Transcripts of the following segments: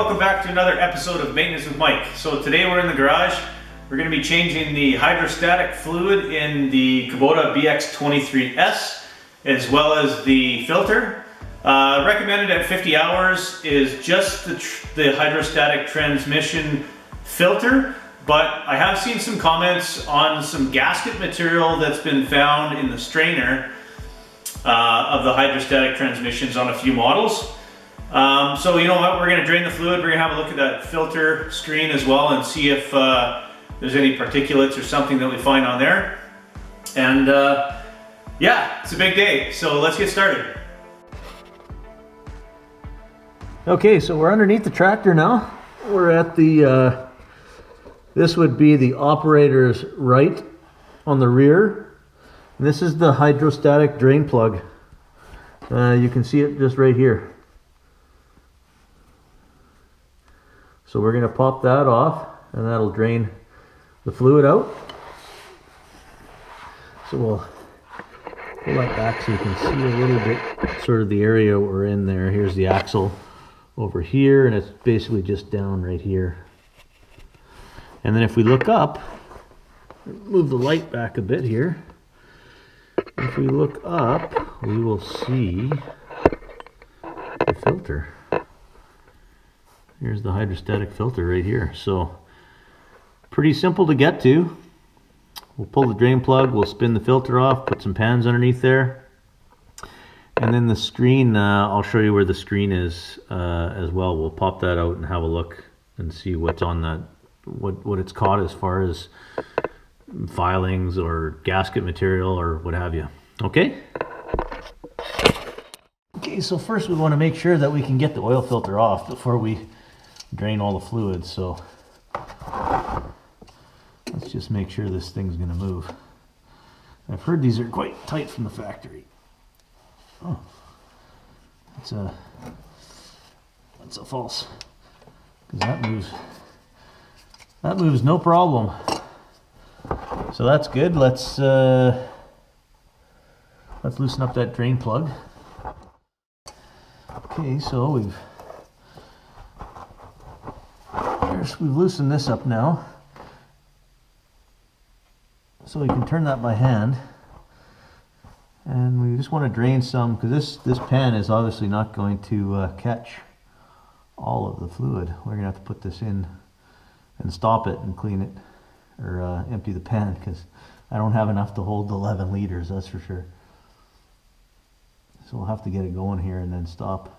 welcome back to another episode of Maintenance with Mike. So today we're in the garage. We're going to be changing the hydrostatic fluid in the Kubota BX23S as well as the filter. Recommended at 50 hours is just the hydrostatic transmission filter, but I have seen some comments on some gasket material that's been found in the strainer of the hydrostatic transmissions on a few models. So you know what, we're going to drain the fluid, we're going to have a look at that filter screen as well and see if there's any particulates or something that we find on there. And yeah, it's a big day, so let's get started. Okay, so we're underneath the tractor now. We're at the, this would be the operator's right on the rear. And this is the hydrostatic drain plug. You can see it just right here. So we're going to pop that off and that'll drain the fluid out. So we'll pull that back so you can see a little bit sort of the area we're in there. Here's the axle over here and it's basically just down right here. And then if we look up, move the light back a bit here. If we look up, we will see the filter. Here's the hydrostatic filter right here. So pretty simple to get to. We'll pull the drain plug, we'll spin the filter off, put some pans underneath there. And then the screen, I'll show you where the screen is as well. We'll pop that out and have a look and see what's on that, what it's caught as far as filings or gasket material or what have you. Okay? Okay, so first we want to make sure that we can get the oil filter off before we drain all the fluids. So let's just make sure this thing's going to move. I've heard these are quite tight from the factory. Oh, that's a false, because that moves no problem. So that's good. Let's loosen up that drain plug. Okay, so we've loosened this up now. So we can turn that by hand. And we just want to drain some, because this pan is obviously not going to catch all of the fluid. We're going to have to put this in and stop it and clean it, or empty the pan, because I don't have enough to hold the 11 liters, that's for sure. So we'll have to get it going here and then stop.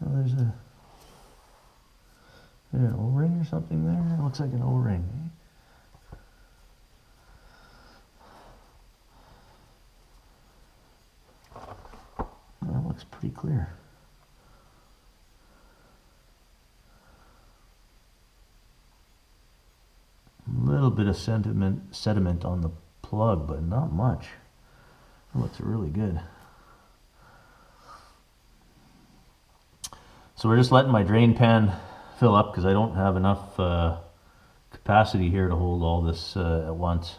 Oh, there's an O-ring or something there. It looks like an O-ring. That looks pretty clear. A little bit of sediment on the plug, but not much. It looks really good. So we're just letting my drain pan fill up because I don't have enough capacity here to hold all this at once.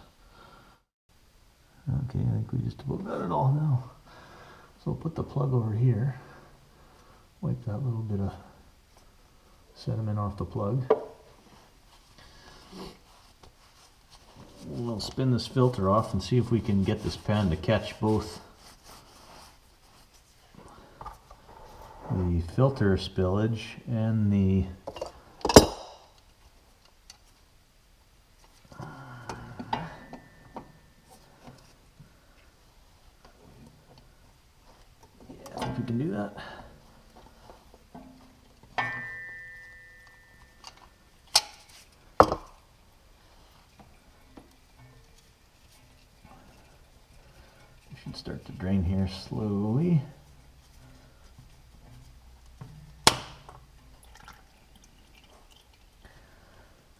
Okay, I think we just about got it all now. So we'll put the plug over here, wipe that little bit of sediment off the plug. We'll spin this filter off and see if we can get this pan to catch both the filter spillage and the if we can do that. We should start to drain here slowly.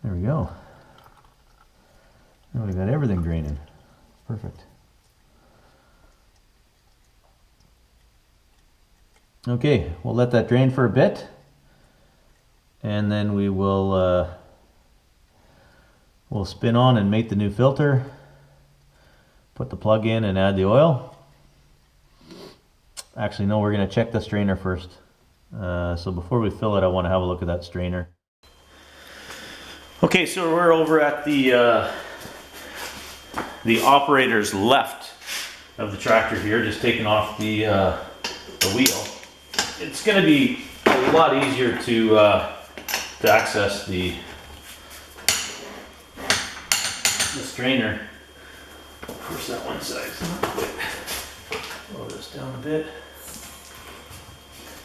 There we go. Now we've got everything draining. Perfect. Okay, we'll let that drain for a bit, and then we will we'll spin on and mate the new filter, put the plug in and add the oil. Actually, no, we're going to check the strainer first. So before we fill it, I want to have a look at that strainer. Okay, so we're over at the operator's left of the tractor here, just taking off the wheel. It's going to be a lot easier to access the strainer. Push that one side. Lower this down a bit.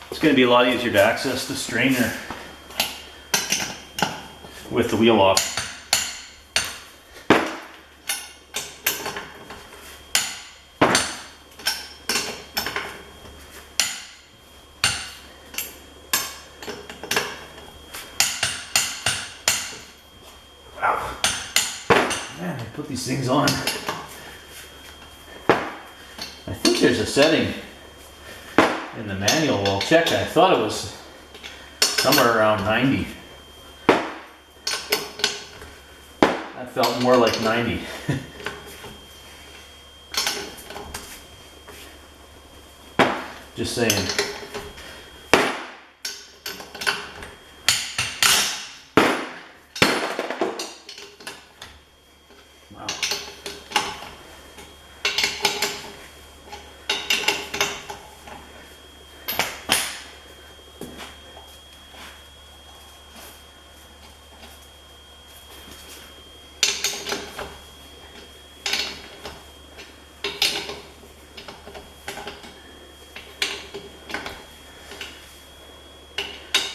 It's going to be a lot easier to access the strainer with the wheel off. Wow. Man, I put these things on. I think there's a setting in the manual. I'll check. I thought it was somewhere around 90. That felt more like 90. Just saying. Wow.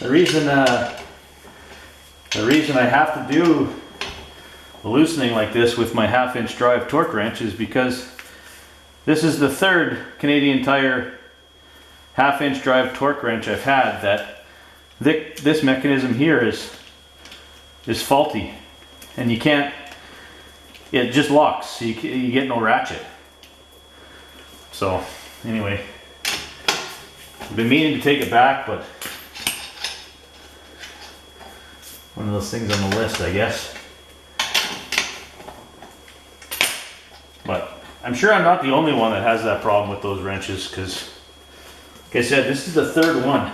The reason I have to do the loosening like this with my 1/2-inch drive torque wrench is because this is the third Canadian Tire 1/2-inch drive torque wrench I've had that this mechanism here is faulty, and you can't. It just locks. So you get no ratchet. So anyway, I've been meaning to take it back, but one of those things on the list, I guess. But I'm sure I'm not the only one that has that problem with those wrenches, because like I said, this is the third one.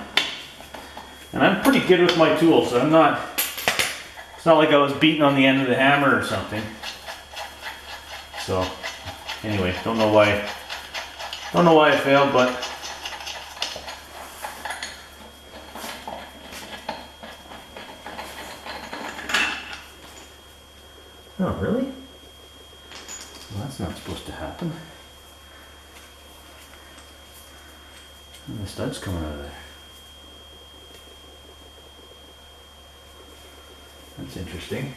And I'm pretty good with my tools, so it's not like I was beating on the end of the hammer or something. So anyway, don't know why I failed, but oh, really? Well, that's not supposed to happen. And the stud's coming out of there. That's interesting.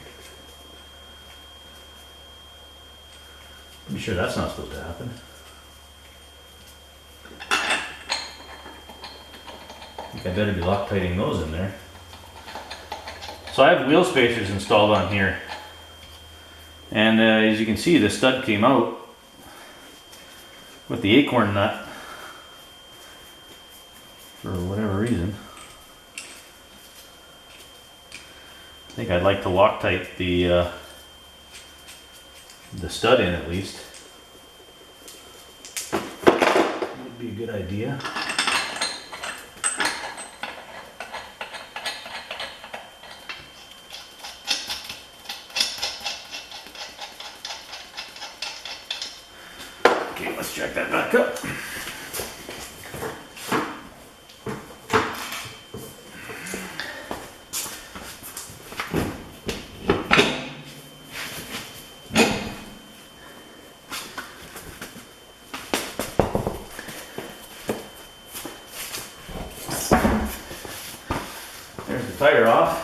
I'm sure that's not supposed to happen. I think I better be Loctiting those in there. So I have wheel spacers installed on here. And as you can see, the stud came out with the acorn nut for whatever reason. I think I'd like to Loctite the stud in at least. Would be a good idea. Okay, let's jack that back up. There's the tire off.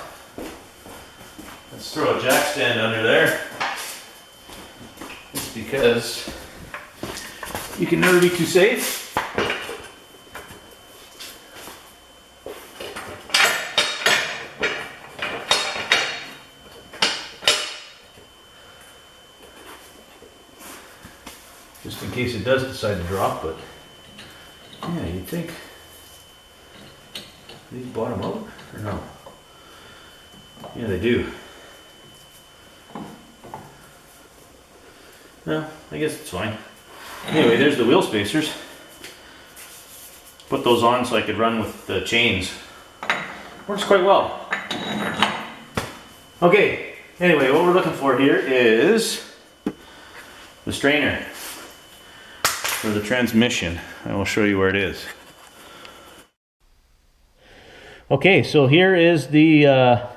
Let's throw a jack stand under there. Just because you can never be too safe. Just in case it does decide to drop, but yeah, you'd think these bottom out or no? Yeah, they do. No, I guess it's fine. Anyway, there's the wheel spacers. put those on so I could run with the chains. Works quite well. Okay, anyway, what we're looking for here is the strainer for the transmission. I will show you where it is. Okay, so here is the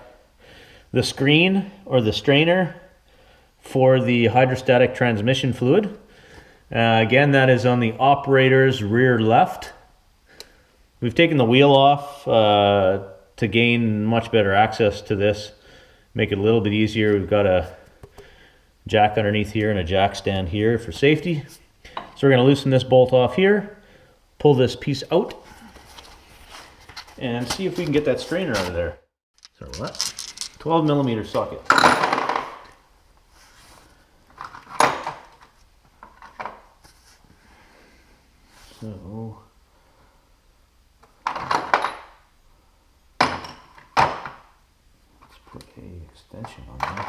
screen or the strainer for the hydrostatic transmission fluid. Again, that is on the operator's rear left. We've taken the wheel off to gain much better access to this, make it a little bit easier. We've got a jack underneath here and a jack stand here for safety. So we're going to loosen this bolt off here, pull this piece out, and see if we can get that strainer out of there. So what? 12mm socket. So let's put a extension on there.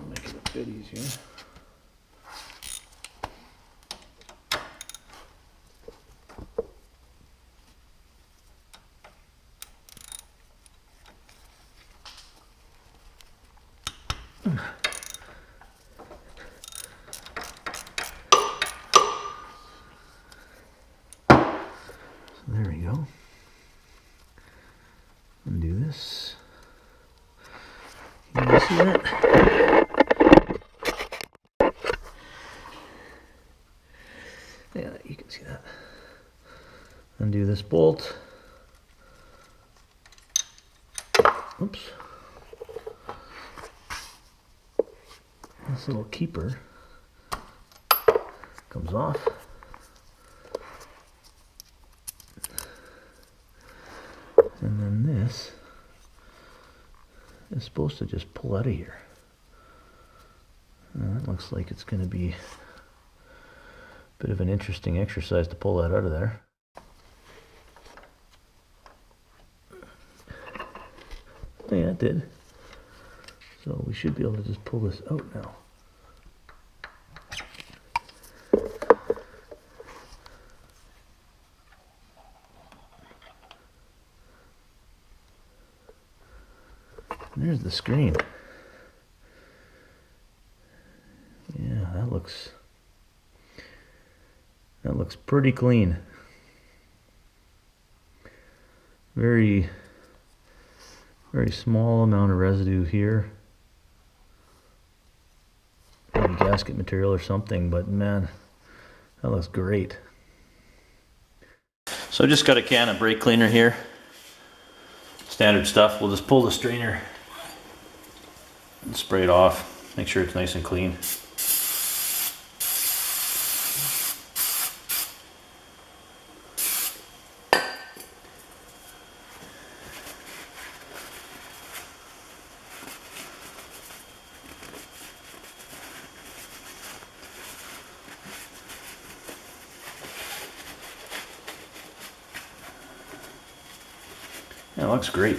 Make it a bit easier. There we go. Undo this. Can you see that? Yeah, you can see that. Undo this bolt. Oops. This little keeper comes off. And then this is supposed to just pull out of here. That looks like it's going to be a bit of an interesting exercise to pull that out of there. Oh yeah, it did. So we should be able to just pull this out now. There's the screen. Yeah, that looks pretty clean. Very small amount of residue here. Maybe gasket material or something, but man, that looks great. So I just got a can of brake cleaner here. Standard stuff. We'll just pull the strainer and spray it off. Make sure it's nice and clean. Yeah, it looks great.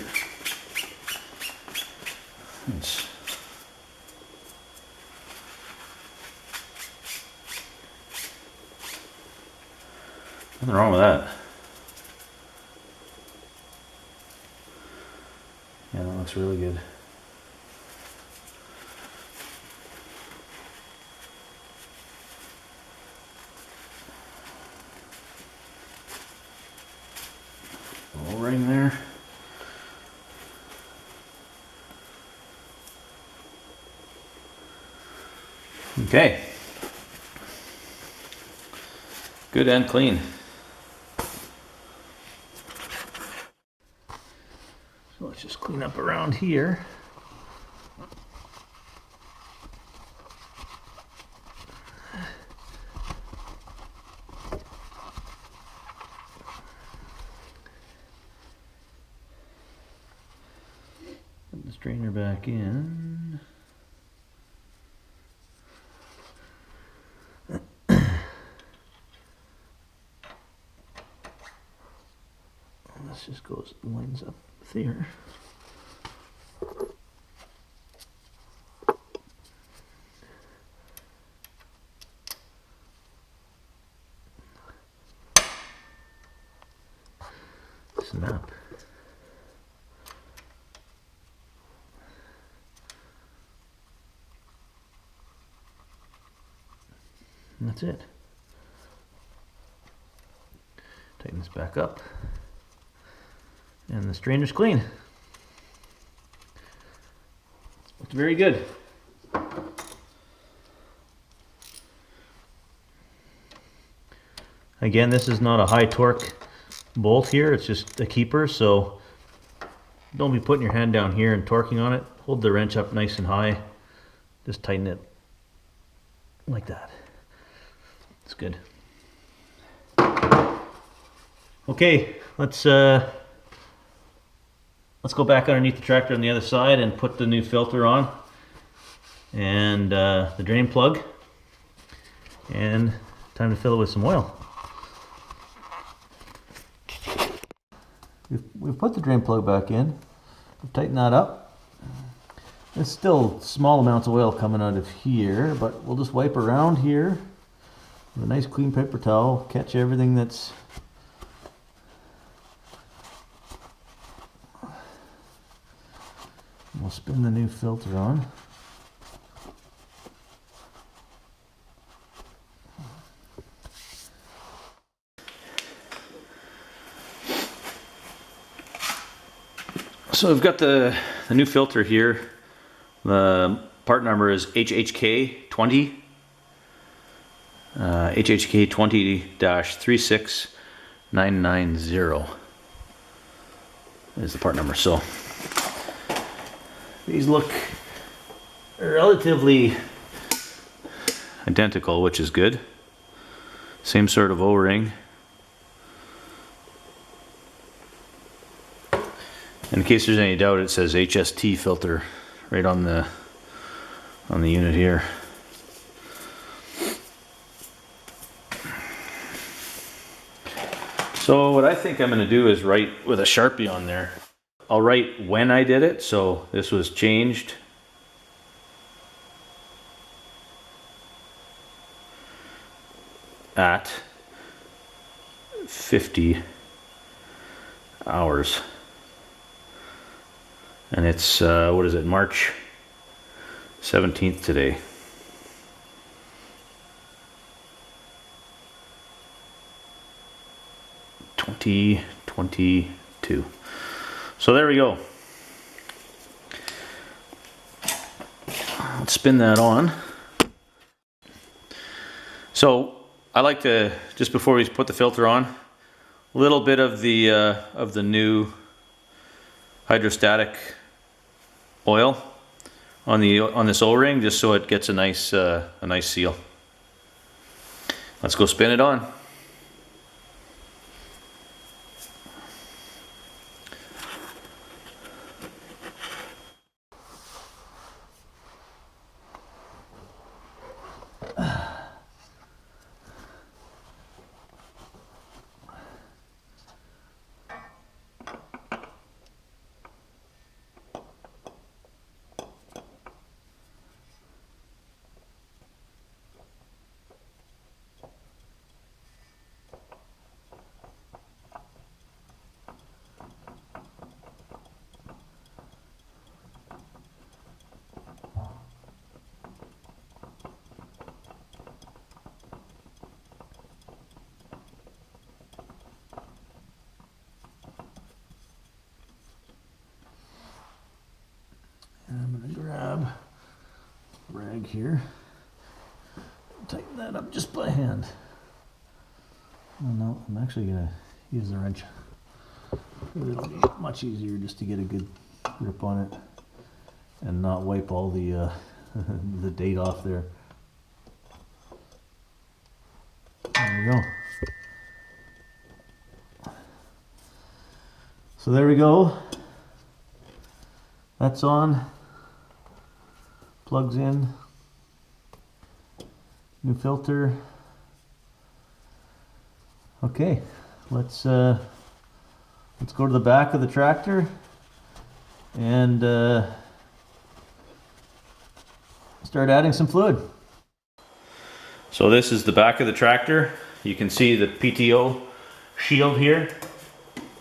It's nothing wrong with that. Yeah, that looks really good. Little ring there. Okay. Good and clean. So let's just clean up around here. Put the strainer back in. This just lines up with here. loosen up. And that's it. Tighten this back up. And the strainer's clean. It's very good. Again, this is not a high torque bolt here, it's just a keeper, so don't be putting your hand down here and torquing on it. Hold the wrench up nice and high. Just tighten it like that. It's good. Okay, let's go back underneath the tractor on the other side and put the new filter on and the drain plug, and time to fill it with some oil. We've put the drain plug back in. We've tightened that up. There's still small amounts of oil coming out of here, but we'll just wipe around here with a nice clean paper towel, catch everything that's we'll spin the new filter on. So I've got the new filter here. The part number is HHK20. HHK20-36990 is the part number. So these look relatively identical, which is good. Same sort of O-ring. In case there's any doubt, it says HST filter right on the unit here. So what I think I'm going to do is write with a Sharpie on there. I'll write when I did it, so this was changed at 50 hours. And it's, what is it, March 17th today. '22. So there we go. Let's spin that on. So I like to, just before we put the filter on, a little bit of the new hydrostatic oil on this O-ring, just so it gets a nice seal. Let's go spin it on. I'm going to grab a rag here, tighten that up just by hand. Oh no, I'm actually going to use the wrench. It'll be much easier just to get a good grip on it and not wipe all the the date off there. There we go. So there we go. That's on. Plugs in. New filter. Okay, let's go to the back of the tractor and start adding some fluid. So this is the back of the tractor. You can see the PTO shield here.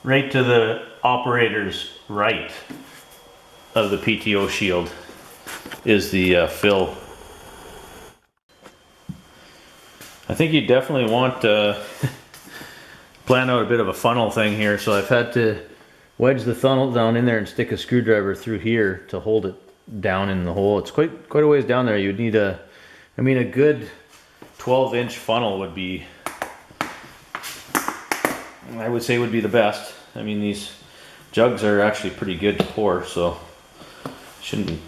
right to the operator's right of the PTO shield is the fill. I think you definitely want to plan out a bit of a funnel thing here, so I've had to wedge the funnel down in there and stick a screwdriver through here to hold it down in the hole. It's quite a ways down there. You'd need a good 12-inch funnel would be, I would say, would be the best. I mean, these jugs are actually pretty good to pour, so shouldn't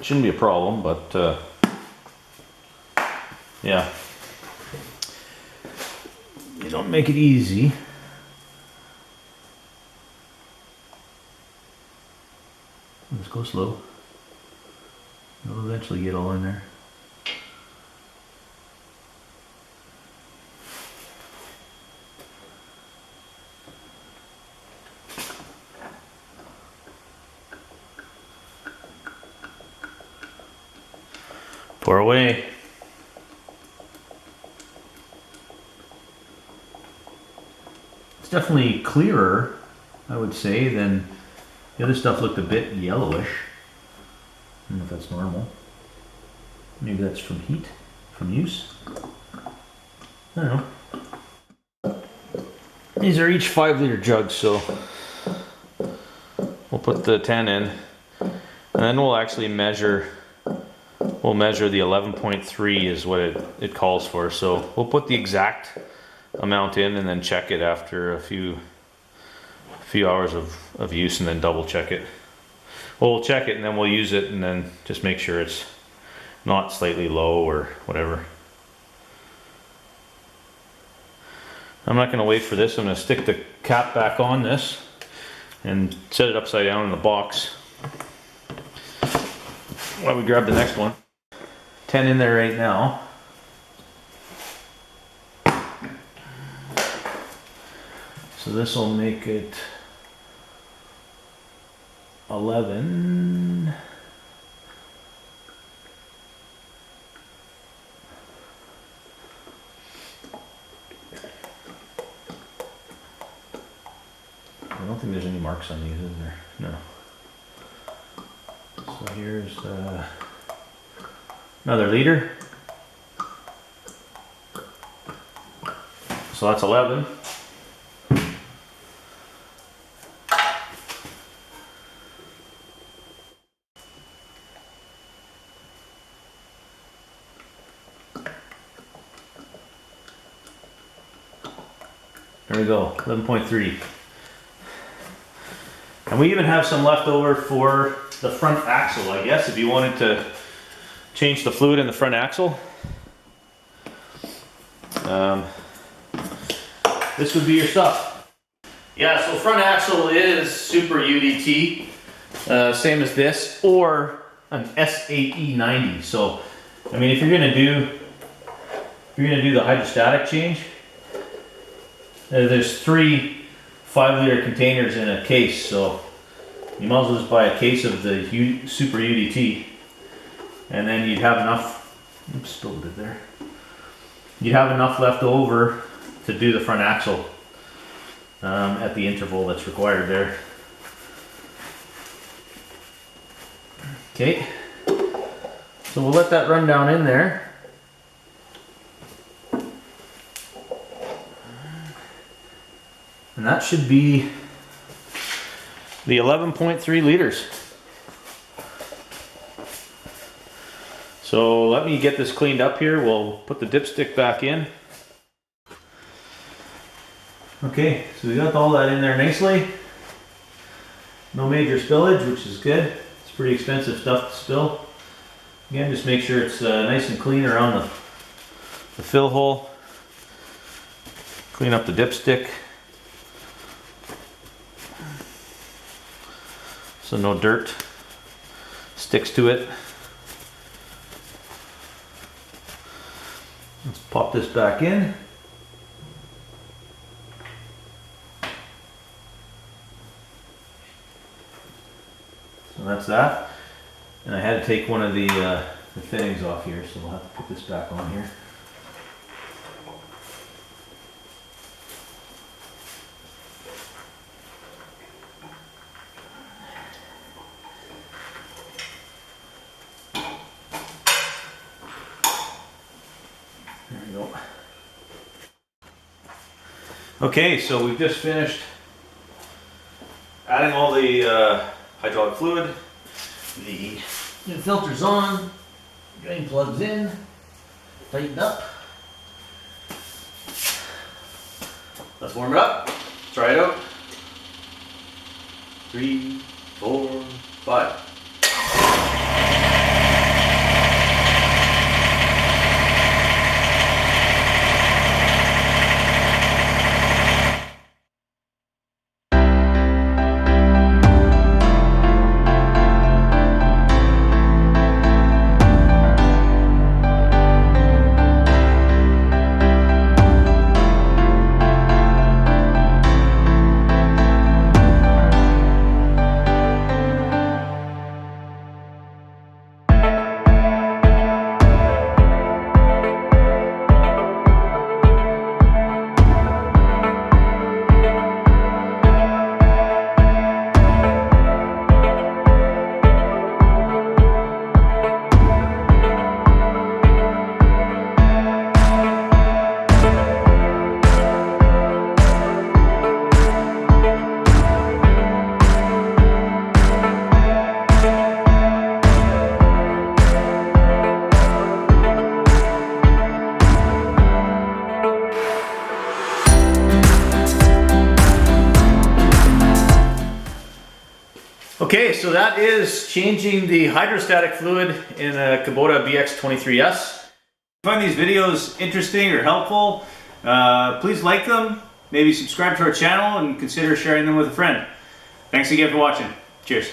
be a problem, but yeah, you don't make it easy. Just go slow. You'll eventually get all in there. Pour away. It's definitely clearer, I would say, than the other stuff. Looked a bit yellowish. I don't know if that's normal. Maybe that's from heat, from use. I don't know. These are each 5-liter jugs, so we'll put the 10 in, and then we'll actually measure. We'll measure the 11.3 is what it calls for. So we'll put the exact amount in and then check it after a few hours of use, and then double check it. Well, we'll check it and then we'll use it and then just make sure it's not slightly low or whatever. I'm not going to wait for this. I'm going to stick the cap back on this and set it upside down in the box while we grab the next one. 10 in there right now. So this will make it 11. I don't think there's any marks on these, is there? No. So here's another liter. So that's 11. There we go, 11.3. And we even have some left over for the front axle, I guess, if you wanted to change the fluid in the front axle. This would be your stuff. Yeah, so front axle is Super UDT, same as this, or an S8E90. So, I mean, if you're gonna do the hydrostatic change, there's 3 5-liter containers in a case, so you might as well just buy a case of the Super UDT, and then you'd have enough. Oops, spilled a bit there. You'd have enough left over to do the front axle at the interval that's required there. Okay, so we'll let that run down in there. And that should be the 11.3 liters. So let me get this cleaned up here. We'll put the dipstick back in. Okay, so we got all that in there nicely. No major spillage, which is good. It's pretty expensive stuff to spill. Again, just make sure it's nice and clean around the fill hole. Clean up the dipstick, so no dirt sticks to it. Let's pop this back in. So that's that. And I had to take one of the fittings off here, so we'll have to put this back on here. Okay, so we've just finished adding all the hydraulic fluid. The new filter's on, drain plug's in, tightened up. Let's warm it up. Try it out. 3, 4, 5. Okay, so that is changing the hydrostatic fluid in a Kubota BX23S. If you find these videos interesting or helpful, please like them, maybe subscribe to our channel, and consider sharing them with a friend. Thanks again for watching. Cheers.